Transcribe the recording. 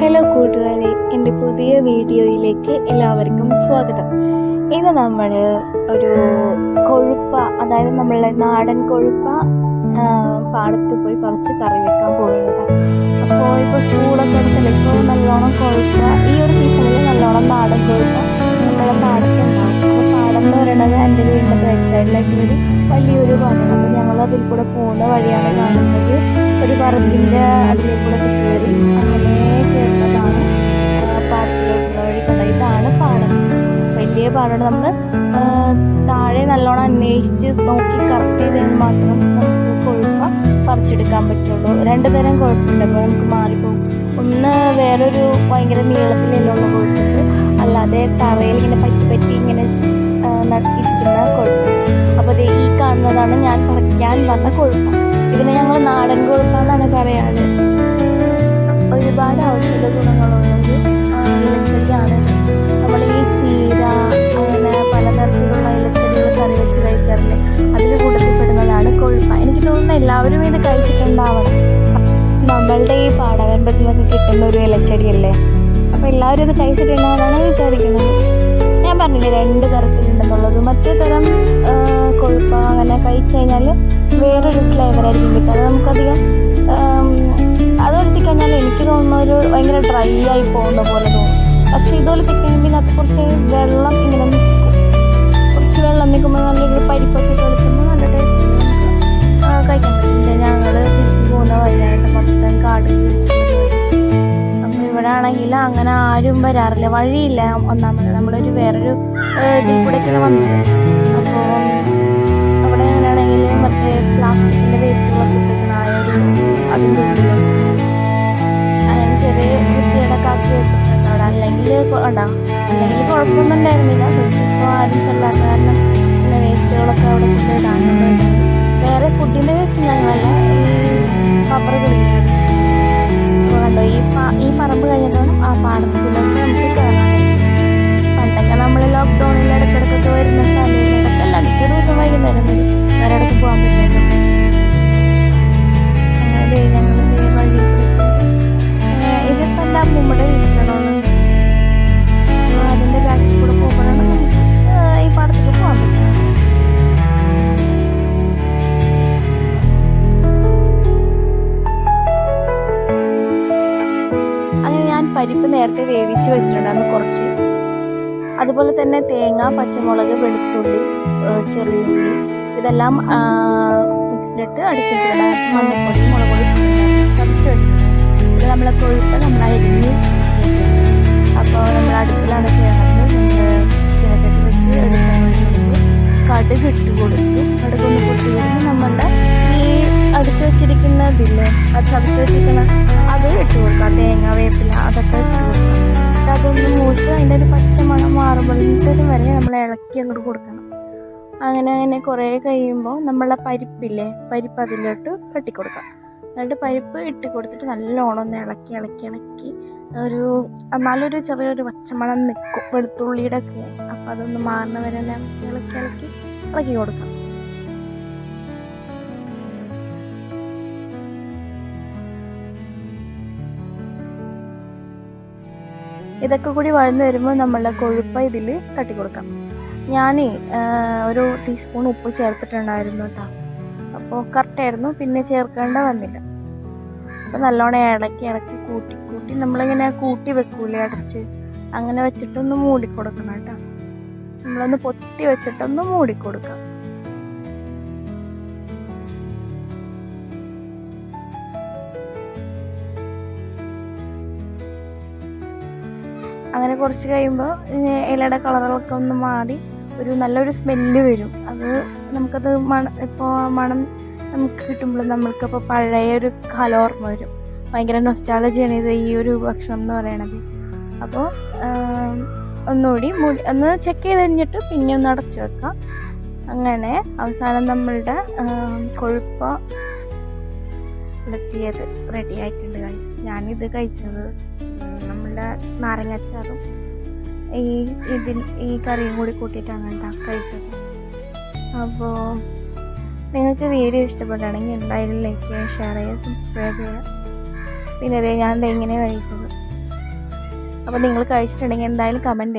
Hello കൂട്ടുകാരെ, എൻ്റെ പുതിയ വീഡിയോയിലേക്ക് എല്ലാവർക്കും സ്വാഗതം. ഇന്ന് നമ്മൾ ഒരു കൊഴുപ്പ, അതായത് നമ്മളുടെ നാടൻ കൊഴുപ്പ പാടത്ത് പോയി പറിച്ച് കറി വെക്കാൻ പോകുന്നത്. അപ്പോൾ ഇപ്പോൾ സ്കൂളൊക്കെ അടിച്ചല്ലോ, ഇപ്പോൾ നല്ലോണം കൊഴുപ്പ ഈ ഒരു സീസണിൽ നല്ലോണം നാടൻ കൊഴുപ്പ നമ്മുടെ പാടത്തുണ്ടാവും. അപ്പോൾ പാടം എന്ന് പറയുന്നത് എൻ്റെ വീടിൻ്റെ ബാക്ക് സൈഡിലായിട്ട് ഒരു വലിയൊരു പാടമാണ്. അപ്പോൾ ഞങ്ങൾ അതിൽ കൂടെ പോകുന്ന വഴിയാണ് കാണുന്നത്. ഒരു പറമ്പിൻ്റെ അതിലേക്കൂടെ കയറി അങ്ങനെ കയറുന്നതാണ് പാടത്തിലോട്ടുള്ള വഴി. കണ്ട, ഇതാണ് പാടം, വലിയ പാടമാണ്. നമ്മൾ താഴെ നല്ലോണം അന്വേഷിച്ച് നോക്കി കറക്റ്റ് ചെയ്താൽ മാത്രം നമുക്ക് കൊഴുപ്പ പറിച്ചെടുക്കാൻ പറ്റുള്ളൂ. രണ്ട് തരം കൊഴുപ്പുണ്ട്, അപ്പോൾ നമുക്ക് മാറിപ്പോകും. ഒന്ന് വേറൊരു ഭയങ്കര നീളത്തിലുള്ള കൊഴുപ്പുണ്ട്, അല്ലാതെ തറയിൽ ഇങ്ങനെ പറ്റി ഇങ്ങനെ ഇരിക്കുന്ന കൊഴുപ്പ്. അപ്പോൾ അത് ഈ കാണുന്നതാണ് ഞാൻ പറിക്കാൻ വന്ന കൊഴുപ്പ. ഇതിനെ ഞങ്ങൾ നാടൻ കൊഴുപ്പാന്നാണ് പറയാറ്. ഒരുപാട് ഔഷധ ഗുണങ്ങളുള്ളൊരു ഇലച്ചെടിയാണ്. നമ്മൾ ഈ ചീര, അങ്ങനെ പലതരത്തിലുള്ള ഇലച്ചെടികൾ കറി വെച്ച് കഴിക്കാറില്ല, അതിൽ കൂട്ടത്തിൽപ്പെടുന്നതാണ് കൊഴുപ്പ. എനിക്ക് തോന്നുന്നു എല്ലാവരും ഇത് കഴിച്ചിട്ടുണ്ടാവണം. നമ്മളുടെ ഈ പാടവരമ്പത്തിൽ നിന്നൊക്കെ കിട്ടുന്ന ഒരു ഇലച്ചെടിയല്ലേ, അപ്പോൾ എല്ലാവരും ഇത് കഴിച്ചിട്ടുണ്ടാവുമെന്നാണ് വിചാരിക്കുന്നത്. ഞാൻ പറഞ്ഞില്ലേ രണ്ട് തരത്തിലുണ്ടെന്നുള്ളത്. മറ്റേ തരം കൊഴുപ്പ അങ്ങനെ കഴിച്ചു കഴിഞ്ഞാൽ വേറൊരു ഫ്ലേവറായിരിക്കും കിട്ടുക. അത് നമുക്കധികം അതൊരുത്തിക്കഴിഞ്ഞാൽ എനിക്ക് തോന്നുന്ന ഒരു ഭയങ്കര ഡ്രൈ ആയി പോകുന്ന പോലെ തോന്നും. പക്ഷേ ഇതുപോലെ തിക്കഴിയുമ്പോൾ അത് കുറച്ച് വെള്ളം ഇങ്ങനെ നിൽക്കും. കുറച്ച് വെള്ളം നിൽക്കുമ്പോൾ നല്ലൊരു പരിപ്പൊക്കെ കളിക്കുമ്പോൾ നല്ല ടേസ്റ്റ് നമുക്ക് കഴിക്കാൻ പറ്റില്ല. ഞങ്ങൾ തിരിച്ച് പോകുന്ന വഴിയായിട്ട് മൊത്തം കാട്. അപ്പോൾ ഇവിടെ ആണെങ്കിൽ അങ്ങനെ ആരും വരാറില്ല, വഴിയില്ല. ഒന്നാമത് നമ്മളൊരു വേറൊരു ഇതിൽ കൂടെയൊക്കെയാണ് വന്നത്. അപ്പോൾ അവിടെ എങ്ങനെയാണെങ്കിൽ മറ്റേ പ്ലാസ്റ്റിക്കിൻ്റെ വേസ്റ്റുകളൊക്കെ ഇട്ടിരിക്കുന്ന ആ ഒരു അതിൻ്റെ ഉള്ളിൽ അങ്ങനെ ചെറിയ വൃത്തിയേടൊക്കെ ആക്കി വെച്ചിട്ടുണ്ട് അവിടെ. അല്ലെങ്കിൽ കുഴപ്പമൊന്നും ഉണ്ടായിരുന്നില്ല, പക്ഷേ ഇപ്പോൾ ആരും ചെല്ലാത്ത കാരണം പിന്നെ വേസ്റ്റുകളൊക്കെ അവിടെ കൊണ്ടിടാനുണ്ട്. വേറെ ഫുഡിൻ്റെ വേസ്റ്റ് ഞങ്ങളല്ല, ഈ പപ്പർ കുടിക്കുന്നത്. അപ്പോൾ കണ്ടോ, ഈ പറമ്പ് കഴിഞ്ഞിട്ടാണ് ആ പാടത്തിലൊക്കെ നമുക്ക് കയറാൻ. പണ്ടൊക്കെ നമ്മൾ ലോക്ക്ഡൗണിൽ ഇടയ്ക്കിടയ്ക്കൊക്കെ വരുന്ന സ്ഥലങ്ങളിലൊക്കെ അല്ല മിക്ക ദിവസം വൈകുന്നേരം വരും, വേറെ ഇടയ്ക്ക് പോകാൻ പറ്റില്ല. അങ്ങനെ ഞങ്ങൾ വഴി ഇതിപ്പോൾ എല്ലാം നമ്മുടെ വീട്ടിലാണോ, അതിൻ്റെ ബാക്കിൽ കൂടെ പോകുമ്പോഴാണ് നമുക്ക് ഈ പാടത്തേക്ക് പോകാൻ പറ്റും. അങ്ങനെ ഞാൻ പരിപ്പ് നേരത്തെ വേവിച്ച് വെച്ചിട്ടുണ്ടായിരുന്നു കുറച്ച്. അതുപോലെ തന്നെ തേങ്ങ, പച്ചമുളക്, വെളുത്തുള്ളി, ചെറിയുള്ളി ഇതെല്ലാം മിക്സിയിലിട്ട് അടിച്ച് വെച്ചിട്ടുണ്ടായിരുന്നു. മഞ്ഞൾപ്പൊടി, മുളക് പൊടി ചതച്ച് വെച്ചിട്ടുണ്ട്. ഇത് നമ്മളെ കൊഴുപ്പ് നമ്മൾ അരിഞ്ഞ്. അപ്പോൾ നമ്മൾ അടുപ്പിലാണ് ചെയ്യുന്നത്. ചീനച്ചട്ടി വെച്ച് വെളിച്ചെണ്ണ കൊടുത്ത് കടുക് ഇട്ട് കൊടുത്തു. കടുകൊന്ന് പൊട്ടി വരുമ്പോൾ നമ്മളുടെ ഈ അടിച്ചു വെച്ചിരിക്കുന്ന ഇതില്ലേ, അത് ചതച്ച് വെച്ചിരിക്കുന്ന അത് ഇട്ട് കൊടുക്കുക. തേങ്ങ, വേപ്പില അതൊക്കെ ഇട്ട് കൊടുക്കുക. അതൊന്ന് മൂത്ത് അതിൻ്റെ ഒരു പച്ചമണം മാറുമ്പോഴത്തേനും വരെ നമ്മൾ ഇളക്കി അങ്ങോട്ട് കൊടുക്കണം. അങ്ങനെ കുറേ കഴിയുമ്പോൾ നമ്മളെ പരിപ്പില്ലേ, പരിപ്പ് അതിലോട്ട് തട്ടിക്കൊടുക്കാം. എന്നിട്ട് പരിപ്പ് ഇട്ട് കൊടുത്തിട്ട് നല്ലോണം ഒന്ന് ഇളക്കി ഒരു നല്ലൊരു ചെറിയൊരു പച്ചമണം നിൽക്കും വെളുത്തുള്ളിയുടെ ഒക്കെ. അപ്പോൾ അതൊന്ന് മാറുന്ന വരെ ഇളക്കി കൊടുക്കാം. ഇതൊക്കെ കൂടി വഴന്ന് വരുമ്പോൾ നമ്മളുടെ കൊഴുപ്പ ഇതിൽ തട്ടിക്കൊടുക്കാം. ഞാൻ ഒരു ടീസ്പൂൺ ഉപ്പ് ചേർത്തിട്ടുണ്ടായിരുന്നു കേട്ടോ, അപ്പോൾ കറക്റ്റായിരുന്നു, പിന്നെ ചേർക്കേണ്ട വന്നില്ല. അപ്പോൾ നല്ലോണം ഇളക്കി കൂട്ടി നമ്മളിങ്ങനെ കൂട്ടി വെക്കൂലേ അടച്ച്, അങ്ങനെ വെച്ചിട്ടൊന്ന് മൂടിക്കൊടുക്കണം കേട്ടോ. നമ്മളൊന്ന് പൊത്തി വെച്ചിട്ടൊന്ന് മൂടിക്കൊടുക്കാം. അങ്ങനെ കുറച്ച് കഴിയുമ്പോൾ ഇലയുടെ കളറുകളൊക്കെ ഒന്ന് മാറി ഒരു നല്ലൊരു സ്മെല്ല് വരും. അത് നമുക്കത് ഇപ്പോൾ മണം നമുക്ക് കിട്ടുമ്പോൾ നമ്മൾക്കിപ്പോൾ പഴയൊരു കാലം ഓർമ്മ വരും. ഭയങ്കര നൊസ്റ്റാളജിയാണ് ഇത്, ഈ ഒരു ഭക്ഷണം എന്ന് പറയണത്. അപ്പോൾ ഒന്നുകൂടി ഒന്ന് ചെക്ക് ചെയ്ത് കഴിഞ്ഞിട്ട് പിന്നെ ഒന്ന് അടച്ച് വെക്കാം. അങ്ങനെ അവസാനം നമ്മളുടെ കൊഴുപ്പ എത്തിയത് റെഡി ആയിട്ടുണ്ട് ഗൈസ്. ഞാനിത് കഴിച്ചത് നമ്മളുടെ നാരങ്ങാച്ചാറും ഈ കറിയും കൂടി കൂട്ടിയിട്ടാണ് കഴിച്ചത്. അപ്പോൾ നിങ്ങൾക്ക് വീഡിയോ ഇഷ്ടപ്പെട്ടാണെങ്കിൽ എന്തായാലും ലൈക്ക് ചെയ്യുക, ഷെയർ ചെയ്യുക, സബ്സ്ക്രൈബ് ചെയ്യുക. പിന്നെ ഞാൻ ഇങ്ങനെ കഴിച്ചത്. അപ്പോൾ നിങ്ങൾ കഴിച്ചിട്ടുണ്ടെങ്കിൽ എന്തായാലും കമൻറ്റ് ചെയ്യുക.